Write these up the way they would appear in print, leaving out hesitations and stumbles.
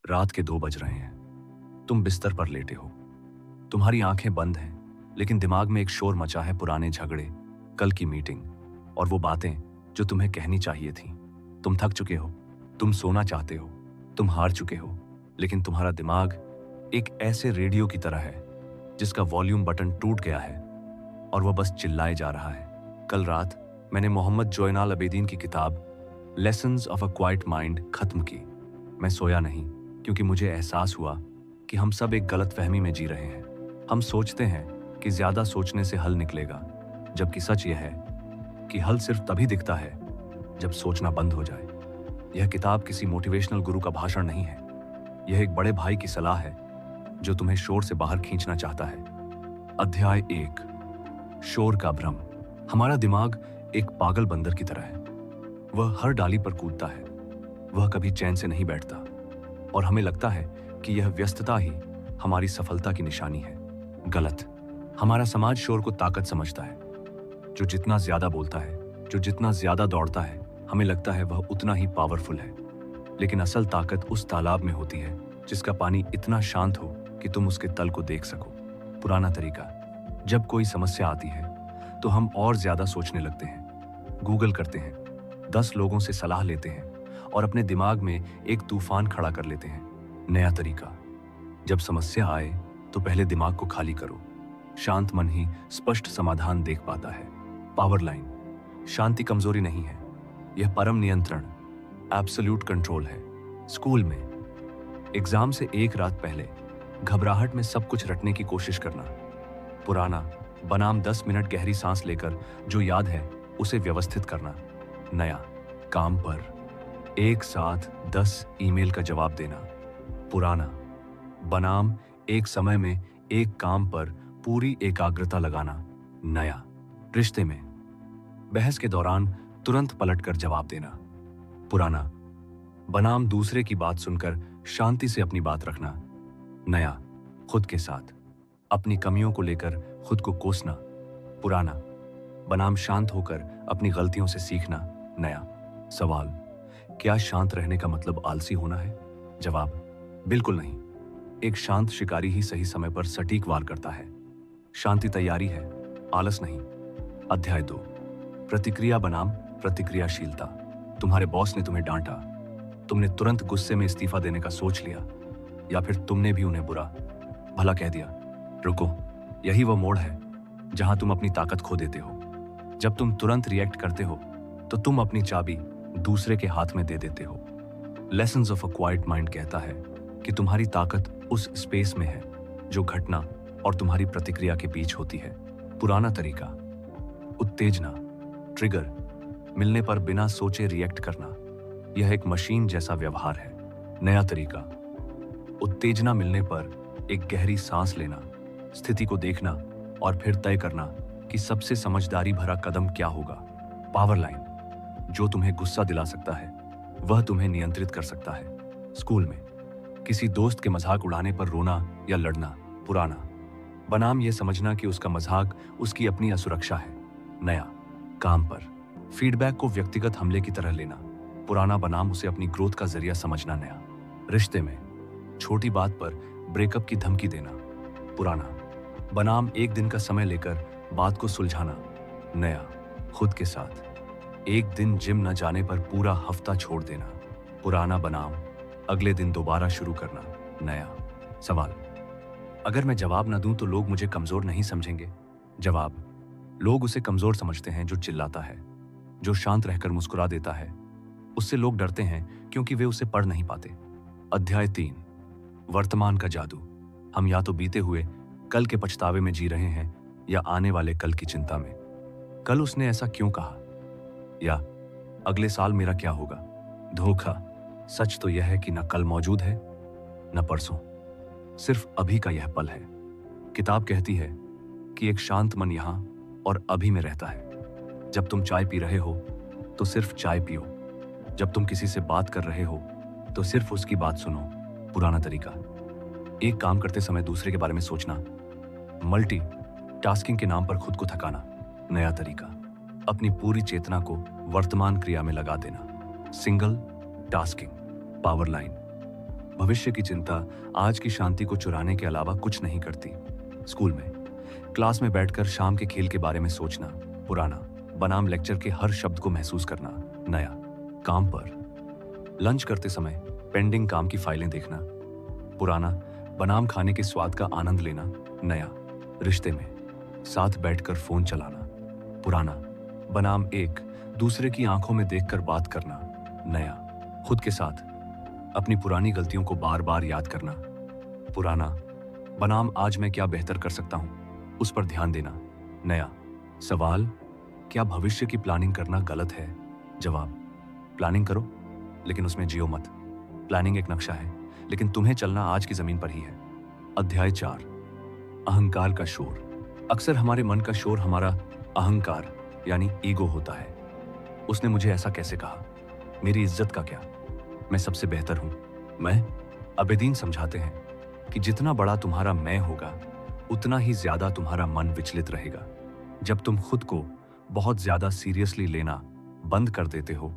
रात के 2 बज रहे हैं। तुम बिस्तर पर लेटे हो। तुम्हारी आंखें बंद हैं, लेकिन दिमाग में एक शोर मचा है पुराने झगड़े, कल की मीटिंग और वो बातें जो तुम्हें कहनी चाहिए थी। तुम थक चुके हो, तुम सोना चाहते हो, तुम हार चुके हो, लेकिन तुम्हारा दिमाग एक ऐसे रेडियो की तरह है जिसका वॉल्यूम बटन टूट गया है और वह बस चिल्लाए जा रहा है। कल रात मैंने मोहम्मद जोयनाल अबेदीन की किताब lessons of a quite mind खत्म की। मैं सोया नहीं क्योंकि मुझे एहसास हुआ कि हम सब एक गलत फहमी में जी रहे हैं। हम सोचते हैं कि ज्यादा सोचने से हल निकलेगा, जबकि सच यह है कि हल सिर्फ तभी दिखता है जब सोचना बंद हो जाए। यह किताब किसी मोटिवेशनल गुरु का भाषण नहीं है। यह एक बड़े भाई की सलाह है जो तुम्हें शोर से बाहर खींचना चाहता है। अध्याय 1, शोर का भ्रम। हमारा दिमाग एक पागल बंदर की तरह है। वह हर डाली पर कूदता है। वह कभी चैन से नहीं बैठता और हमें लगता है कि यह व्यस्तता ही हमारी सफलता की निशानी है। गलत। हमारा समाज शोर को ताकत समझता है। जो जितना ज्यादा बोलता है, जो जितना ज्यादा दौड़ता है, हमें लगता है वह उतना ही पावरफुल है। लेकिन असल ताकत उस तालाब में होती है जिसका पानी इतना शांत हो कि तुम उसके तल को देख सको। पुराना तरीका। जब कोई समस्या आती है तो हम और ज्यादा सोचने लगते हैं, गूगल करते हैं, 10 लोगों से सलाह लेते हैं और अपने दिमाग में एक तूफान खड़ा कर लेते हैं। नया तरीका। जब समस्या आए तो पहले दिमाग को खाली करो। शांत मन ही स्पष्ट समाधान देख पाता है। Power line. शांति कमजोरी नहीं है, यह परम नियंत्रण, एब्सोल्यूट कंट्रोल है। स्कूल में एग्जाम से एक रात पहले घबराहट में सब कुछ रटने की कोशिश करना। पुराना बनाम 10 मिनट गहरी सांस लेकर जो याद है उसे व्यवस्थित करना। नया, काम पर एक साथ 10 ईमेल का जवाब देना। पुराना बनाम एक समय में एक काम पर पूरी एकाग्रता लगाना। नया, रिश्ते में बहस के दौरान तुरंत पलटकर जवाब देना। पुराना बनाम दूसरे की बात सुनकर शांति से अपनी बात रखना। नया, खुद के साथ अपनी कमियों को लेकर खुद को कोसना। पुराना बनाम शांत होकर अपनी गलतियों से सीखना। नया। सवाल, क्या शांत रहने का मतलब आलसी होना है? जवाब, बिल्कुल नहीं। एक शांत शिकारी ही सही समय पर सटीक वार करता है। शांति तैयारी है, आलस नहीं। अध्याय 2, प्रतिक्रिया बनाम प्रतिक्रियाशीलता। तुम्हारे बॉस ने तुम्हें डांटा, तुमने तुरंत गुस्से में इस्तीफा देने का सोच लिया, या फिर तुमने भी उन्हें बुरा भला कह दिया। रुको, यही वह मोड़ है जहां तुम अपनी ताकत खो देते हो। जब तुम तुरंत रिएक्ट करते हो तो तुम अपनी चाबी दूसरे के हाथ में दे देते हो। Lessons of a quite mind कहता है कि तुम्हारी ताकत उस स्पेस में है जो घटना और तुम्हारी प्रतिक्रिया के बीच होती है। पुराना तरीका। उत्तेजना, ट्रिगर मिलने पर बिना सोचे रिएक्ट करना, यह एक मशीन जैसा व्यवहार है। नया तरीका। उत्तेजना मिलने पर एक गहरी सांस लेना, स्थिति को देखना और फिर तय करना कि सबसे समझदारी भरा कदम क्या होगा। Power line. जो तुम्हें गुस्सा दिला सकता है वह तुम्हें नियंत्रित कर सकता है। स्कूल में किसी दोस्त के मजाक उड़ाने पर रोना या लड़ना। पुराना बनाम यह समझना कि उसका मजाक उसकी अपनी असुरक्षा है। नया, काम पर फीडबैक को व्यक्तिगत हमले की तरह लेना। पुराना बनाम उसे अपनी ग्रोथ का जरिया समझना। नया, रिश्ते में छोटी बात पर ब्रेकअप की धमकी देना। पुराना बनाम एक दिन का समय लेकर बात को सुलझाना। नया, खुद के साथ एक दिन जिम न जाने पर पूरा हफ्ता छोड़ देना। पुराना बनाम अगले दिन दोबारा शुरू करना। नया। सवाल, अगर मैं जवाब न दूं तो लोग मुझे कमजोर नहीं समझेंगे? जवाब, लोग उसे कमजोर समझते हैं जो चिल्लाता है, जो शांत रहकर मुस्कुरा देता है। उससे लोग डरते हैं क्योंकि वे उसे पढ़ नहीं पाते। अध्याय 3, वर्तमान का जादू। हम या तो बीते हुए कल के पछतावे में जी रहे हैं या आने वाले कल की चिंता में। कल उसने ऐसा क्यों कहा, या अगले साल मेरा क्या होगा। धोखा। सच तो यह है कि न कल मौजूद है न परसों, सिर्फ अभी का यह पल है। किताब कहती है कि एक शांत मन यहां और अभी में रहता है। जब तुम चाय पी रहे हो तो सिर्फ चाय पियो। जब तुम किसी से बात कर रहे हो तो सिर्फ उसकी बात सुनो। पुराना तरीका। एक काम करते समय दूसरे के बारे में सोचना। मल्टी टास्किंग के नाम पर खुद को थकाना। नया तरीका। अपनी पूरी चेतना को वर्तमान क्रिया में लगा देना। Single tasking. Power line. भविष्य की चिंता आज की शांति को चुराने के अलावा कुछ नहीं करती। स्कूल में क्लास में बैठकर शाम के खेल के बारे में सोचना, पुराना। बनाम लेक्चर के हर शब्द को महसूस करना, नया। काम पर लंच करते समय पेंडिंग काम की फाइलें देखना, पुराना। बनाम खाने के स्वाद का आनंद लेना, नया। रिश्ते में साथ बैठकर फोन चलाना, पुराना। बनाम एक दूसरे की आंखों में देखकर बात करना, नया। खुद के साथ अपनी पुरानी गलतियों को बार बार याद करना, पुराना। बनाम आज मैं क्या बेहतर कर सकता हूं, उस पर ध्यान देना, नया। सवाल, क्या भविष्य की प्लानिंग करना गलत है? जवाब, प्लानिंग करो लेकिन उसमें जियो मत। प्लानिंग एक नक्शा है लेकिन तुम्हें चलना आज की जमीन पर ही है। अध्याय 4, अहंकार का शोर। अक्सर हमारे मन का शोर हमारा अहंकार यानी ईगो होता है। उसने मुझे ऐसा कैसे कहा, मेरी इज्जत का क्या, मैं सबसे बेहतर हूं। मैं अबेदीन समझाते हैं कि जितना बड़ा तुम्हारा मैं होगा उतना ही ज्यादा तुम्हारा मन विचलित रहेगा। जब तुम खुद को बहुत ज्यादा सीरियसली लेना बंद कर देते हो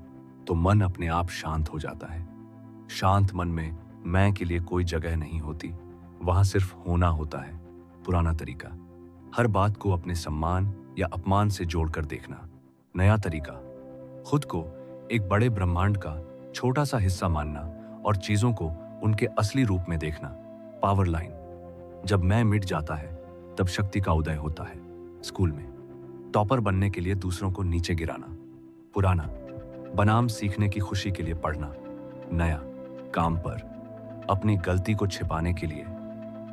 तो मन अपने आप शांत हो जाता है। शांत मन में मैं के लिए कोई जगह नहीं होती, वहां सिर्फ होना होता है। पुराना तरीका, हर बात को अपने सम्मान या अपमान से जोड़कर देखना। नया तरीका, खुद को एक बड़े ब्रह्मांड का छोटा सा हिस्सा मानना और चीजों को उनके असली रूप में देखना। पावर लाइन, जब मैं मिट जाता है तब शक्ति का उदय होता है। स्कूल में टॉपर बनने के लिए दूसरों को नीचे गिराना, पुराना। बनाम सीखने की खुशी के लिए पढ़ना, नया। काम पर अपनी गलती को छिपाने के लिए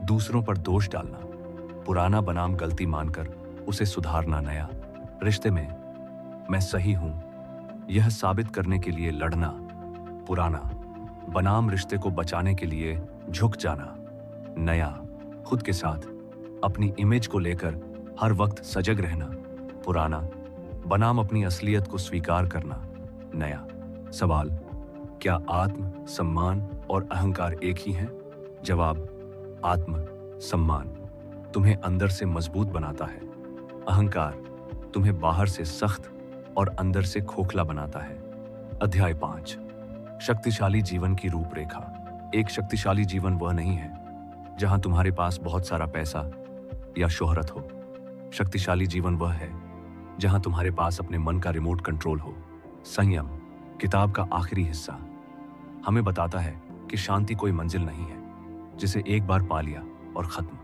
दूसरों पर दोष डालना, पुराना। बनाम गलती मानकर उसे सुधारना, नया। रिश्ते में मैं सही हूं यह साबित करने के लिए लड़ना, पुराना। बनाम रिश्ते को बचाने के लिए झुक जाना, नया। खुद के साथ अपनी इमेज को लेकर हर वक्त सजग रहना, पुराना। बनाम अपनी असलियत को स्वीकार करना, नया। सवाल, क्या आत्म सम्मान और अहंकार एक ही हैं? जवाब, आत्म सम्मान तुम्हें अंदर से मजबूत बनाता है, अहंकार तुम्हें बाहर से सख्त और अंदर से खोखला बनाता है। अध्याय 5, शक्तिशाली जीवन की रूपरेखा। एक शक्तिशाली जीवन वह नहीं है जहां तुम्हारे पास बहुत सारा पैसा या शोहरत हो। शक्तिशाली जीवन वह है जहां तुम्हारे पास अपने मन का रिमोट कंट्रोल हो। संयम, किताब का आखिरी हिस्सा, हमें बताता है कि शांति कोई मंजिल नहीं है जिसे एक बार पा लिया और खत्म।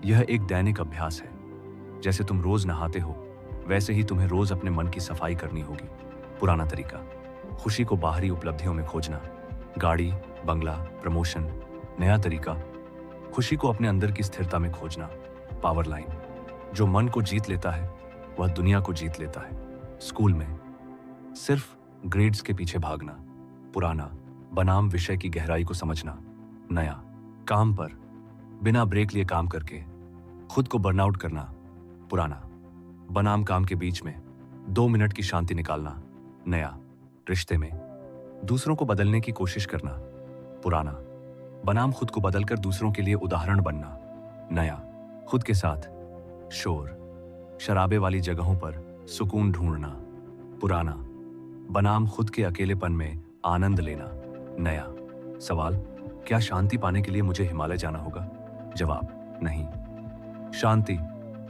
यह एक दैनिक अभ्यास है। जैसे तुम रोज नहाते हो वैसे ही तुम्हें रोज अपने मन की सफाई करनी होगी। पुराना तरीका, खुशी को बाहरी उपलब्धियों में खोजना, गाड़ी, बंगला, प्रमोशन। नया तरीका, खुशी को अपने अंदर की स्थिरता में खोजना। पावर लाइन, जो मन को जीत लेता है वह दुनिया को जीत लेता है। स्कूल में सिर्फ ग्रेड्स के पीछे भागना, पुराना। बनाम विषय की गहराई को समझना, नया। काम पर बिना ब्रेक लिए काम करके खुद को बर्नआउट करना, पुराना। बनाम काम के बीच में 2 मिनट की शांति निकालना, नया। रिश्ते में दूसरों को बदलने की कोशिश करना, पुराना। बनाम खुद को बदलकर दूसरों के लिए उदाहरण बनना, नया। खुद के साथ शोर, शराबे वाली जगहों पर सुकून ढूंढना, पुराना। बनाम खुद के अकेलेपन में आनंद लेना, नया। सवाल, क्या शांति पाने के लिए मुझे हिमालय जाना होगा? जवाब, नहीं। शांति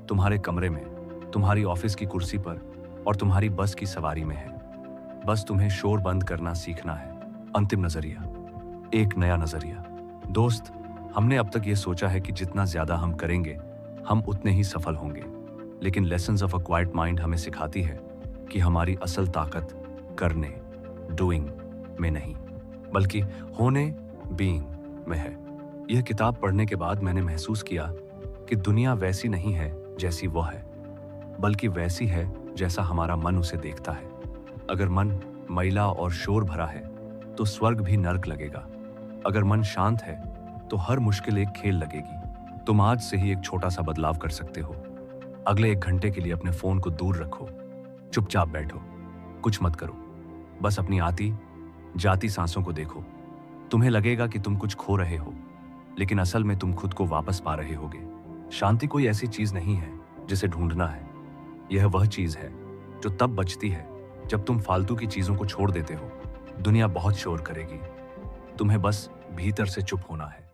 तुम्हारे कमरे में, तुम्हारी ऑफिस की कुर्सी पर और तुम्हारी बस की सवारी में है। बस तुम्हें शोर बंद करना सीखना है। अंतिम नजरिया, एक नया नजरिया। दोस्त, हमने अब तक ये सोचा है कि जितना ज्यादा हम करेंगे हम उतने ही सफल होंगे, लेकिन lessons of a quite mind हमें सिखाती है कि हमारी असल ताकत करने, डूइंग में नहीं बल्कि होने, बीइंग में है। यह किताब पढ़ने के बाद मैंने महसूस किया कि दुनिया वैसी नहीं है जैसी वह है, बल्कि वैसी है जैसा हमारा मन उसे देखता है। अगर मन मैला और शोर भरा है तो स्वर्ग भी नर्क लगेगा। अगर मन शांत है तो हर मुश्किल एक खेल लगेगी। तुम आज से ही एक छोटा सा बदलाव कर सकते हो। अगले 1 घंटे के लिए अपने फोन को दूर रखो, चुपचाप बैठो, कुछ मत करो, बस अपनी आती जाती सांसों को देखो। तुम्हें लगेगा कि तुम कुछ खो रहे हो, लेकिन असल में तुम खुद को वापस पा रहे होगे। शांति कोई ऐसी चीज नहीं है जिसे ढूंढना है, यह वह चीज है जो तब बचती है जब तुम फालतू की चीजों को छोड़ देते हो। दुनिया बहुत शोर करेगी, तुम्हें बस भीतर से चुप होना है।